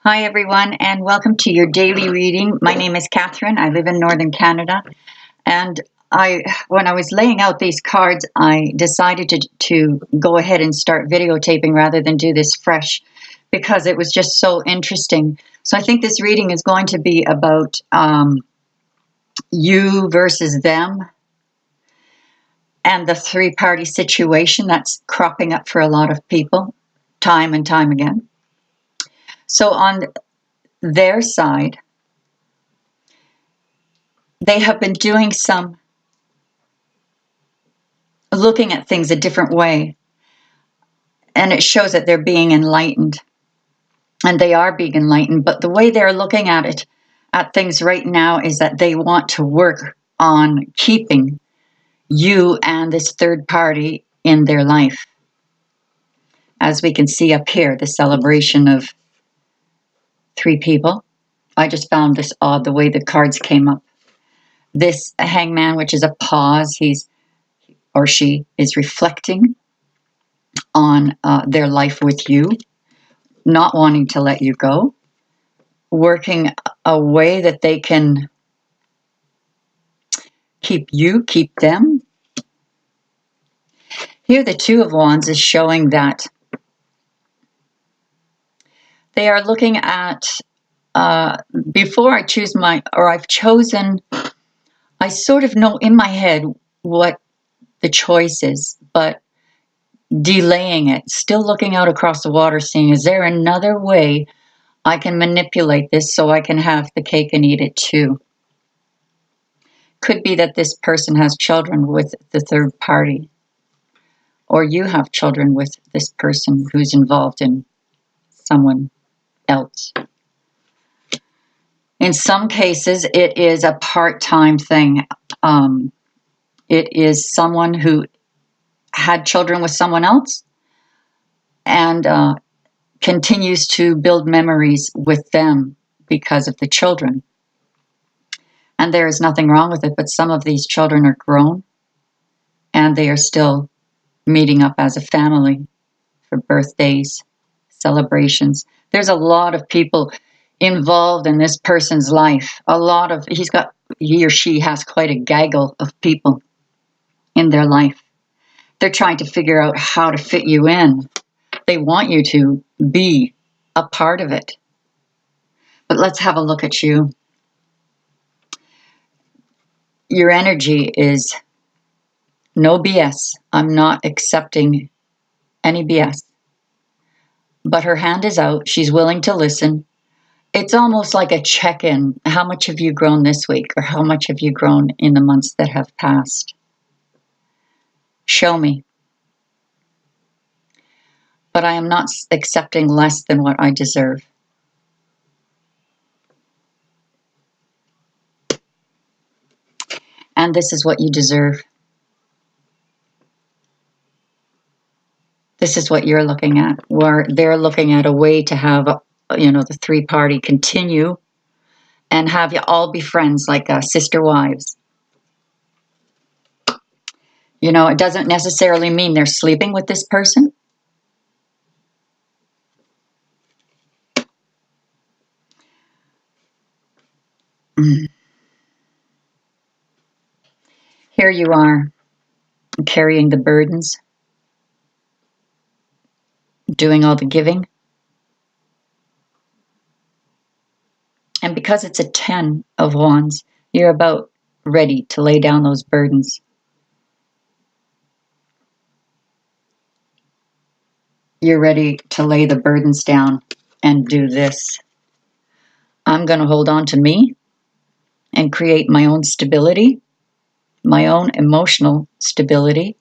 Hi, everyone, and welcome to your daily reading. My name is Catherine. I live in Northern Canada, and when I was laying out these cards, I decided to go ahead and start videotaping rather than do this fresh because it was just so interesting. So I think this reading is going to be about you versus them and the three-party situation that's cropping up for a lot of people time and time again. So on their side, they have been doing some looking at things a different way, and it shows that they're being enlightened, and they are being enlightened, but the way they're looking at things right now is that they want to work on keeping you and this third party in their life. As we can see up here, the celebration of three people. I just found this odd, the way the cards came up. This hangman, which is a pause, he's or she is reflecting on their life with you, not wanting to let you go, working a way that they can keep them. Here, the Two of Wands is showing that they are looking at, before I choose I've chosen, I sort of know in my head what the choice is, but delaying it, still looking out across the water, seeing, is there another way I can manipulate this so I can have the cake and eat it too? Could be that this person has children with the third party, or you have children with this person who's involved in someone else. In some cases, it is a part-time thing. It is someone who had children with someone else and continues to build memories with them because of the children. And there is nothing wrong with it, but some of these children are grown and they are still meeting up as a family for birthdays, celebrations. There's a lot of people involved in this person's life. He or she has quite a gaggle of people in their life. They're trying to figure out how to fit you in. They want you to be a part of it. But let's have a look at you. Your energy is no BS. I'm not accepting any BS. But her hand is out. She's willing to listen. It's almost like a check-in. How much have you grown this week? Or how much have you grown in the months that have passed? Show me. But I am not accepting less than what I deserve. And this is what you deserve. This is what you're looking at, where they're looking at a way to have, the three-party continue and have you all be friends like sister wives. It doesn't necessarily mean they're sleeping with this person. Here you are, carrying the burdens, doing all the giving. And because it's a 10 of Wands, you're about ready to lay down those burdens. You're ready to lay the burdens down and do this. I'm going to hold on to me and create my own stability, my own emotional stability.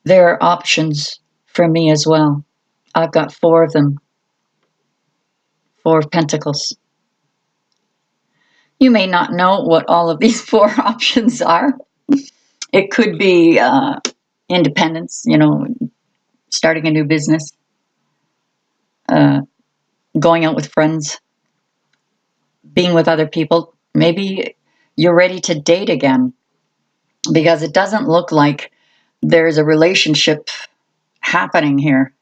There are options for me as well. I've got 4 of them. 4 of Pentacles. You may not know what all of these 4 options are. It could be independence, starting a new business, going out with friends, being with other people. Maybe you're ready to date again because it doesn't look like there's a relationship happening here.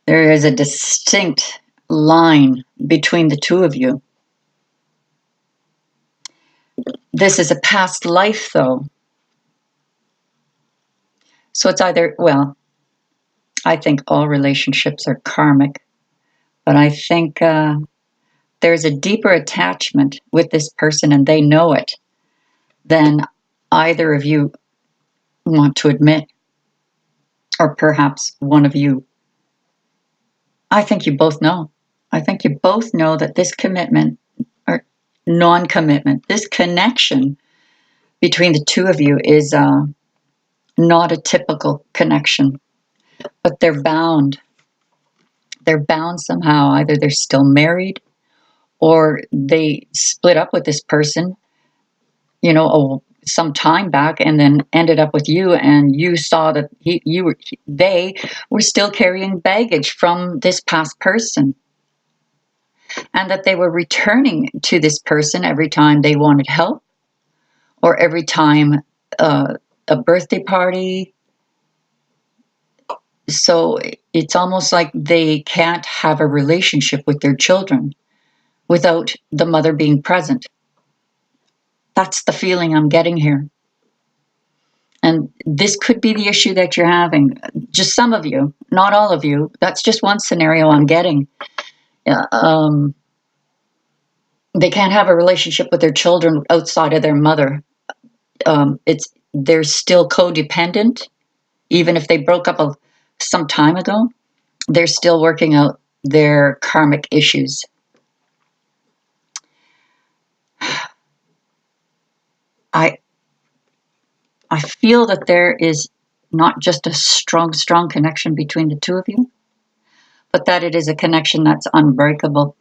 There is a distinct line between the two of you. This is a past life, though. So it's either, well, I think all relationships are karmic, but I think there's a deeper attachment with this person, and they know it, than either of you want to admit, or perhaps one of you. I think you both know. I think you both know that this commitment or non-commitment, this connection between the two of you is not a typical connection, but they're bound. They're bound somehow. Either they're still married or they split up with this person, some time back, and then ended up with you, and you saw that they were still carrying baggage from this past person, and that they were returning to this person every time they wanted help, or every time a birthday party. So it's almost like they can't have a relationship with their children without the mother being present. That's the feeling I'm getting here. And this could be the issue that you're having. Just some of you, not all of you. That's just one scenario I'm getting. They can't have a relationship with their children outside of their mother. They're still codependent, even if they broke up some time ago. They're still working out their karmic issues. I feel that there is not just a strong connection between the two of you, but that it is a connection that's unbreakable.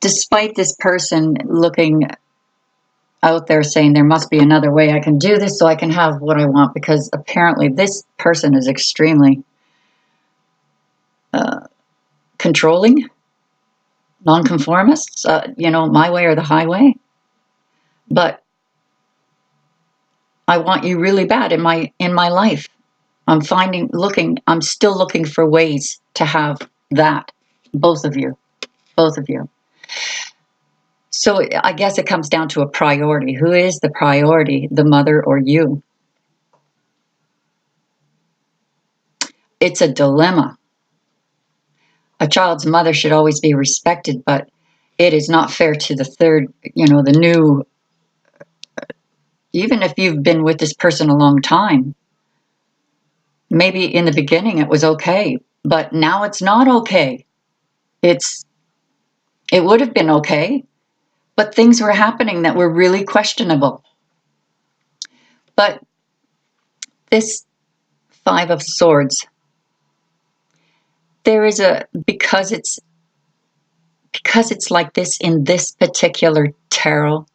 Despite this person looking out there saying there must be another way I can do this so I can have what I want, because apparently this person is extremely controlling, nonconformists, my way or the highway. But I want you really bad in my life. I'm still looking for ways to have that, both of you. So I guess it comes down to a priority. Who is the priority, the mother or you? It's a dilemma. A child's mother should always be respected, but it is not fair to the third, the new, even if you've been with this person a long time. Maybe in the beginning it was okay, but now it's not okay. It would have been okay, but things were happening that were really questionable. But this Five of Swords, there is because it's like this in this particular tarot,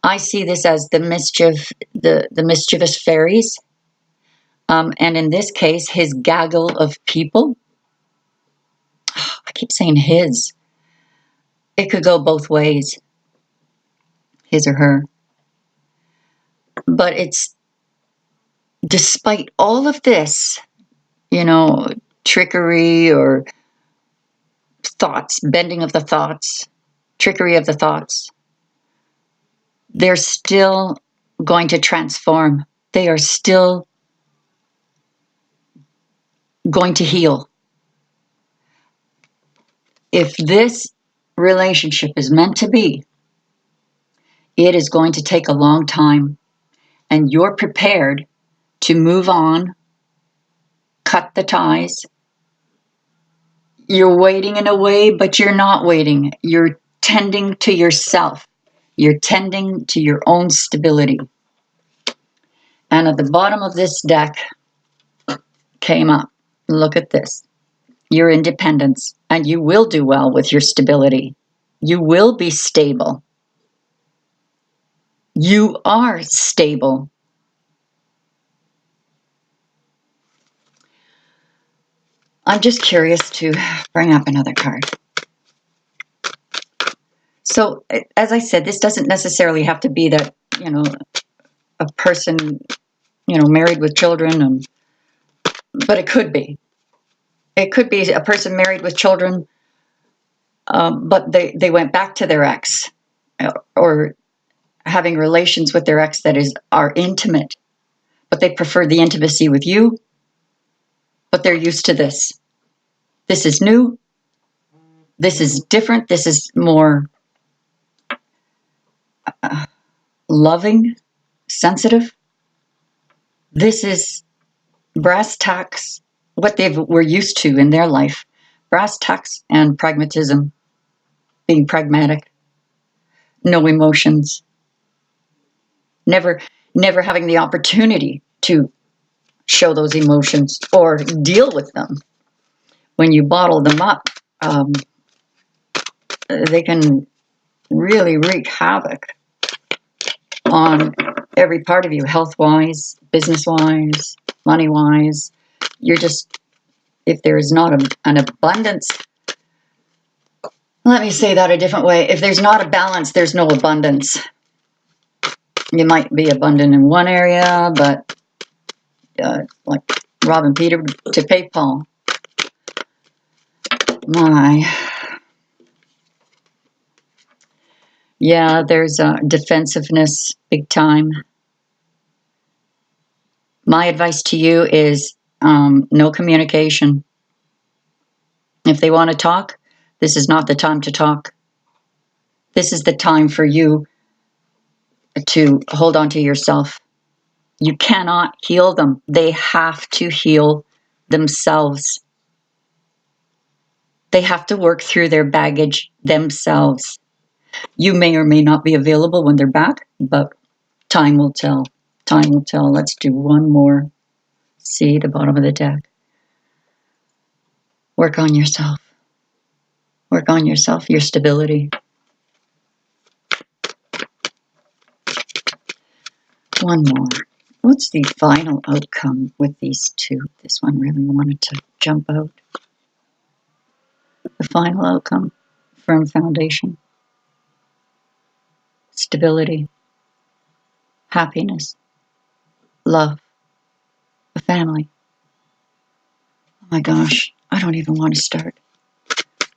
I see this as the mischievous fairies. And in this case, his gaggle of people. I keep saying his. It could go both ways, his or her. But it's, despite all of this, trickery or thoughts, bending of the thoughts, trickery of the thoughts, they're still going to transform. They are still going to heal. If this relationship is meant to be, it is going to take a long time, and you're prepared to move on, cut the ties. You're waiting in a way, but you're not waiting. You're tending to yourself. You're tending to your own stability. And at the bottom of this deck came up, look at this, your independence, and you will do well with your stability. You will be stable. You are stable. I'm just curious to bring up another card. So, as I said, this doesn't necessarily have to be that, a person married with children, but it could be. It could be a person married with children, but they went back to their ex, or having relations with their ex that are intimate, but they prefer the intimacy with you, but they're used to this. This is new. This is different. This is more loving, sensitive. This is brass tacks, what they were used to in their life. Brass tacks and pragmatism, being pragmatic, no emotions, never having the opportunity to show those emotions or deal with them. When you bottle them up, they can really wreak havoc on every part of you, health-wise, business-wise, money-wise. If there is not an abundance, let me say that a different way. If there's not a balance, there's no abundance. You might be abundant in one area, but like robbing Peter to pay Paul. My. Yeah, there's defensiveness big time. My advice to you is no communication. If they want to talk, this is not the time to talk. This is the time for you to hold on to yourself. You cannot heal them. They have to heal themselves. They have to work through their baggage themselves. You may or may not be available when they're back, but time will tell. Time will tell. Let's do one more. See the bottom of the deck. Work on yourself. Work on yourself, your stability. One more. What's the final outcome with these two? This one really wanted to jump out. The final outcome, firm foundation, stability, happiness, love, a family. Oh my gosh, I don't even want to start.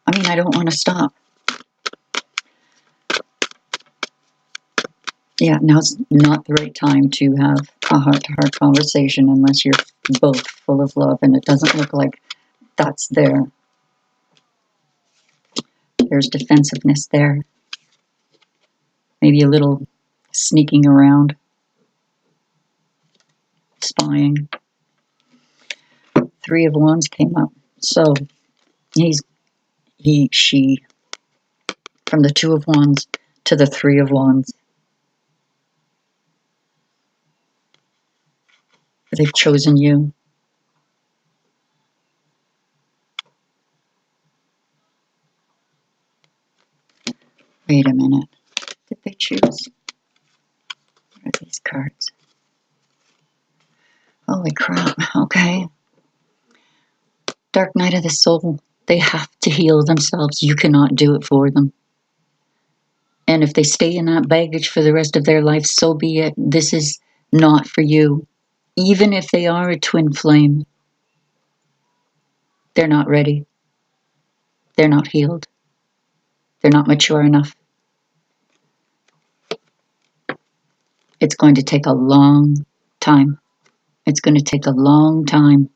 I don't want to stop. Yeah, now's not the right time to have a heart-to-heart conversation unless you're both full of love, and it doesn't look like that's there. There's defensiveness there. Maybe a little sneaking around, spying. Three of Wands came up. So she, from the Two of Wands to the Three of Wands. They've chosen you. Wait a minute. Did they choose? What are these cards? Holy crap. Okay. Dark Night of the Soul. They have to heal themselves. You cannot do it for them. And if they stay in that baggage for the rest of their life, so be it. This is not for you. Even if they are a twin flame, they're not ready. They're not healed. They're not mature enough. It's going to take a long time. It's going to take a long time.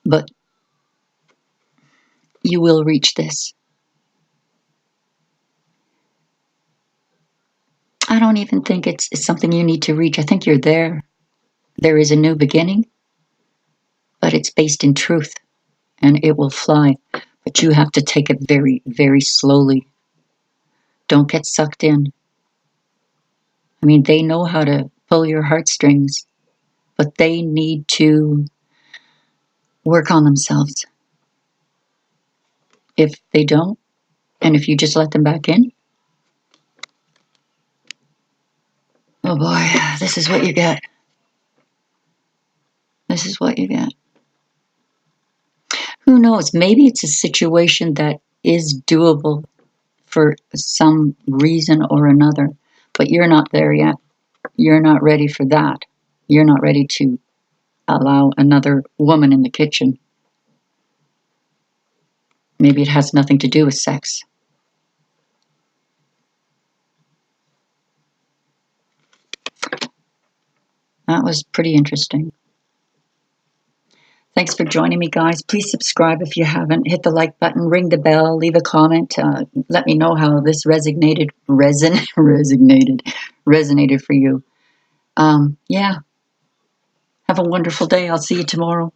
But you will reach this. I don't even think it's something you need to reach. I think you're there. There is a new beginning, but it's based in truth, and it will fly. But you have to take it very, very slowly. Don't get sucked in. They know how to pull your heartstrings, but they need to work on themselves. If they don't, and if you just let them back in, oh boy, this is what you get. This is what you get. Who knows? Maybe it's a situation that is doable for some reason or another, but you're not there yet. you're not ready for that. You're not ready to allow another woman in the kitchen. Maybe it has nothing to do with sex. That was pretty interesting. Thanks for joining me, guys. Please subscribe if you haven't. Hit the like button, ring the bell, leave a comment. Let me know how this resonated for you. Yeah. Have a wonderful day. I'll see you tomorrow.